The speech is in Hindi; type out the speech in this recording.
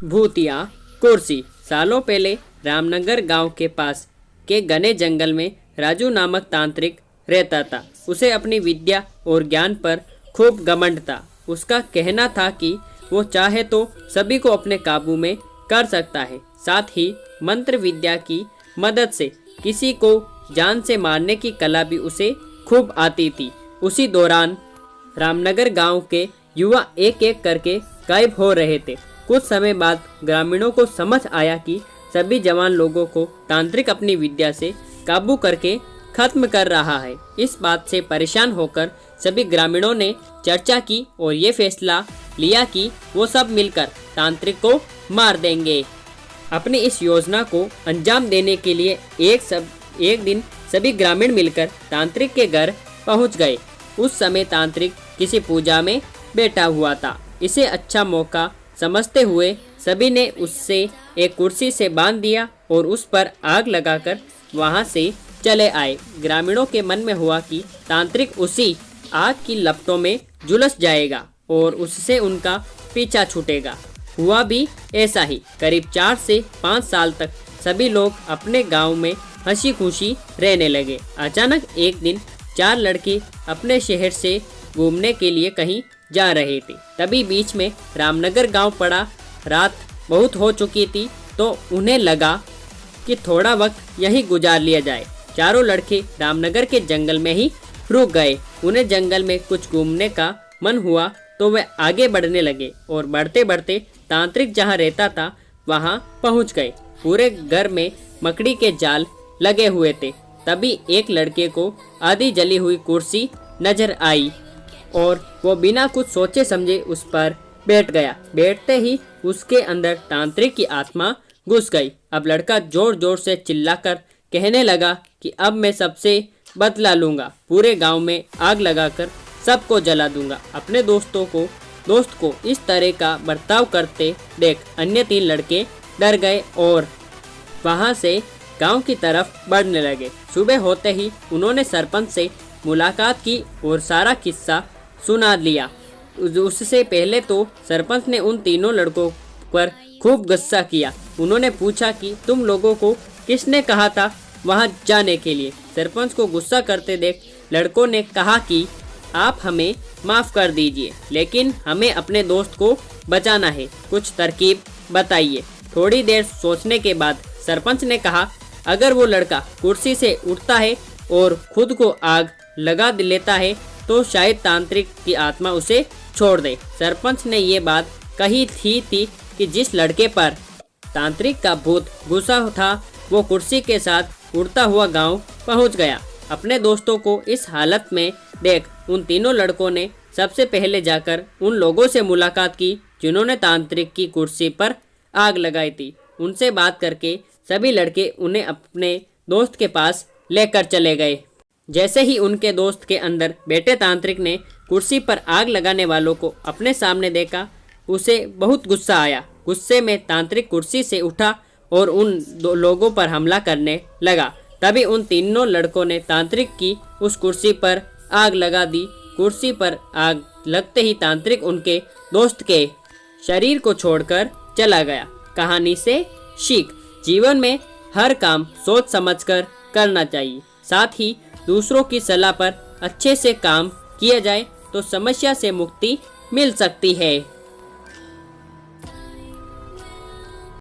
भूतिया कुर्सी। सालों पहले रामनगर गांव के पास के घने जंगल में राजू नामक तांत्रिक रहता था। उसे अपनी विद्या और ज्ञान पर खूब घमंड था। उसका कहना था कि वो चाहे तो सभी को अपने काबू में कर सकता है। साथ ही मंत्र विद्या की मदद से किसी को जान से मारने की कला भी उसे खूब आती थी। उसी दौरान रामनगर गांव के युवा एक एक करके गायब हो रहे थे। कुछ समय बाद ग्रामीणों को समझ आया कि सभी जवान लोगों को तांत्रिक अपनी विद्या से काबू करके खत्म कर रहा है। इस बात से परेशान होकर सभी ग्रामीणों ने चर्चा की और ये फैसला लिया कि वो सब मिलकर तांत्रिक को मार देंगे। अपनी इस योजना को अंजाम देने के लिए एक दिन सभी ग्रामीण मिलकर तांत्रिक के घर पहुंच गए। उस समय तांत्रिक किसी पूजा में बैठा हुआ था। इसे अच्छा मौका समझते हुए सभी ने उससे एक कुर्सी से बांध दिया और उस पर आग लगाकर वहां से चले आए। ग्रामीणों के मन में हुआ कि तांत्रिक उसी आग की लपटों में झुलस जाएगा और उससे उनका पीछा छूटेगा। हुआ भी ऐसा ही। करीब 4 से 5 साल तक सभी लोग अपने गांव में हंसी खुशी रहने लगे। अचानक एक दिन 4 लड़के अपने शहर से घूमने के लिए कहीं जा रहे थे। तभी बीच में रामनगर गांव पड़ा। रात बहुत हो चुकी थी तो उन्हें लगा कि थोड़ा वक्त यहीं गुजार लिया जाए। चारों लड़के रामनगर के जंगल में ही रुक गए। उन्हें जंगल में कुछ घूमने का मन हुआ तो वे आगे बढ़ने लगे और बढ़ते बढ़ते तांत्रिक जहां रहता था वहां पहुंच गए। पूरे घर में मकड़ी के जाल लगे हुए थे। तभी एक लड़के को आधी जली हुई कुर्सी नजर आई और वो बिना कुछ सोचे समझे उस पर बैठ गया। बैठते ही उसके अंदर तांत्रिक की आत्मा घुस गई। अब लड़का जोर जोर से चिल्लाकर कहने लगा कि अब मैं सबसे बदला लूंगा। पूरे गांव में आग लगाकर सबको जला दूंगा। अपने दोस्त को इस तरह का बर्ताव करते देख अन्य 3 लड़के डर गए और वहां से गांव की तरफ बढ़ने लगे। सुबह होते ही उन्होंने सरपंच से मुलाकात की और सारा किस्सा सुना लिया। उससे पहले तो सरपंच ने उन तीनों लड़कों पर खूब गुस्सा किया। उन्होंने पूछा कि तुम लोगों को किसने कहा था वहां जाने के लिए। सरपंच को गुस्सा करते देख लड़कों ने कहा कि आप हमें माफ़ कर दीजिए, लेकिन हमें अपने दोस्त को बचाना है। कुछ तरकीब बताइए। थोड़ी देर सोचने के बाद सरपंच ने कहा, अगर वो लड़का कुर्सी से उठता है और खुद को आग लगा लेता है तो शायद तांत्रिक की आत्मा उसे छोड़ दे। सरपंच ने ये बात कही थी कि जिस लड़के पर तांत्रिक का भूत घुसा था वो कुर्सी के साथ उड़ता हुआ गांव पहुंच गया। अपने दोस्तों को इस हालत में देख उन तीनों लड़कों ने सबसे पहले जाकर उन लोगों से मुलाकात की जिन्होंने तांत्रिक की कुर्सी पर आग लगाई थी। उनसे बात करके सभी लड़के उन्हें अपने दोस्त के पास लेकर चले गए। जैसे ही उनके दोस्त के अंदर बैठे तांत्रिक ने कुर्सी पर आग लगाने वालों को अपने सामने देखा, उसे बहुत गुस्सा आया। गुस्से में तांत्रिक कुर्सी से उठा और उन 2 लोगों पर हमला करने लगा। तभी उन तीनों लड़कों ने तांत्रिक की उस कुर्सी पर आग लगा दी। कुर्सी पर आग लगते ही तांत्रिक उनके दोस्त के शरीर को छोड़कर चला गया। कहानी से सीख, जीवन में हर काम सोच समझकर करना चाहिए। साथ ही दूसरों की सलाह पर अच्छे से काम किया जाए तो समस्या से मुक्ति मिल सकती है।